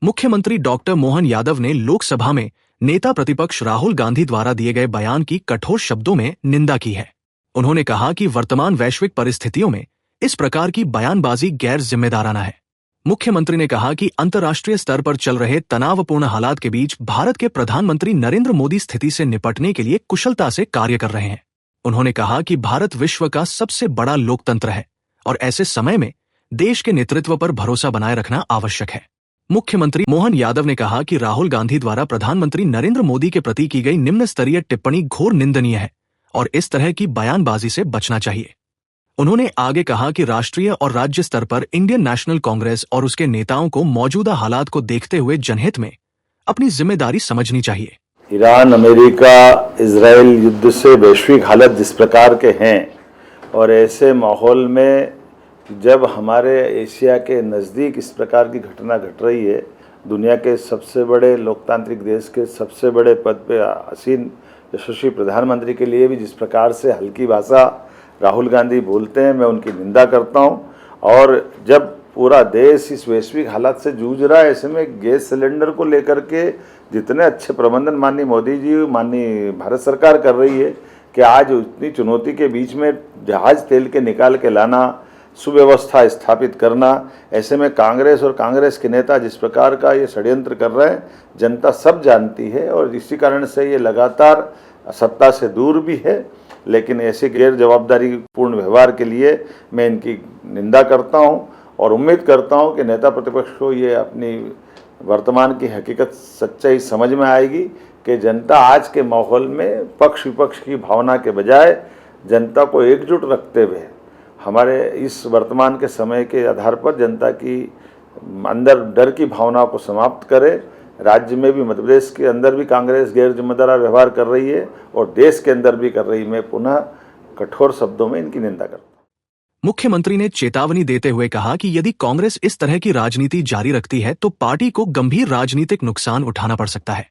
मुख्यमंत्री डॉक्टर मोहन यादव ने लोकसभा में नेता प्रतिपक्ष राहुल गांधी द्वारा दिए गए बयान की कठोर शब्दों में निंदा की है। उन्होंने कहा कि वर्तमान वैश्विक परिस्थितियों में इस प्रकार की बयानबाजी गैर जिम्मेदाराना है। मुख्यमंत्री ने कहा कि अंतर्राष्ट्रीय स्तर पर चल रहे तनावपूर्ण हालात के बीच भारत के प्रधानमंत्री नरेंद्र मोदी स्थिति से निपटने के लिए कुशलता से कार्य कर रहे हैं। उन्होंने कहा कि भारत विश्व का सबसे बड़ा लोकतंत्र है और ऐसे समय में देश के नेतृत्व पर भरोसा बनाए रखना आवश्यक है। मुख्यमंत्री मोहन यादव ने कहा कि राहुल गांधी द्वारा प्रधानमंत्री नरेंद्र मोदी के प्रति की गई निम्न स्तरीय टिप्पणी घोर निंदनीय है और इस तरह की बयानबाजी से बचना चाहिए। उन्होंने आगे कहा कि राष्ट्रीय और राज्य स्तर पर इंडियन नेशनल कांग्रेस और उसके नेताओं को मौजूदा हालात को देखते हुए जनहित में अपनी जिम्मेदारी समझनी चाहिए। ईरान, अमेरिका, इजराइल युद्ध से वैश्विक हालत जिस प्रकार के हैं और ऐसे माहौल में जब हमारे एशिया के नज़दीक इस प्रकार की घटना घट रही है, दुनिया के सबसे बड़े लोकतांत्रिक देश के सबसे बड़े पद पे आसीन यशस्वी प्रधानमंत्री के लिए भी जिस प्रकार से हल्की भाषा राहुल गांधी बोलते हैं, मैं उनकी निंदा करता हूं। और जब पूरा देश इस वैश्विक हालात से जूझ रहा है, ऐसे में गैस सिलेंडर को लेकर के जितने अच्छे प्रबंधन माननीय मोदी जी, माननीय भारत सरकार कर रही है कि आज इतनी चुनौती के बीच में जहाज तेल के निकाल के लाना, सुव्यवस्था स्थापित करना, ऐसे में कांग्रेस और कांग्रेस के नेता जिस प्रकार का ये षड्यंत्र कर रहे हैं, जनता सब जानती है और इसी कारण से ये लगातार सत्ता से दूर भी है। लेकिन ऐसे गैर जवाबदारी पूर्ण व्यवहार के लिए मैं इनकी निंदा करता हूं और उम्मीद करता हूं कि नेता प्रतिपक्ष को ये अपनी वर्तमान की हकीकत सच्चाई समझ में आएगी कि जनता आज के माहौल में पक्ष विपक्ष की भावना के बजाय जनता को एकजुट रखते हुए हमारे इस वर्तमान के समय के आधार पर जनता की अंदर डर की भावना को समाप्त करे। राज्य में भी, मध्य प्रदेश के अंदर भी कांग्रेस गैर जिम्मेदार व्यवहार कर रही है और देश के अंदर भी कर रही है। मैं पुनः कठोर शब्दों में इनकी निंदा करता हूं। मुख्यमंत्री ने चेतावनी देते हुए कहा कि यदि कांग्रेस इस तरह की राजनीति जारी रखती है तो पार्टी को गंभीर राजनीतिक नुकसान उठाना पड़ सकता है।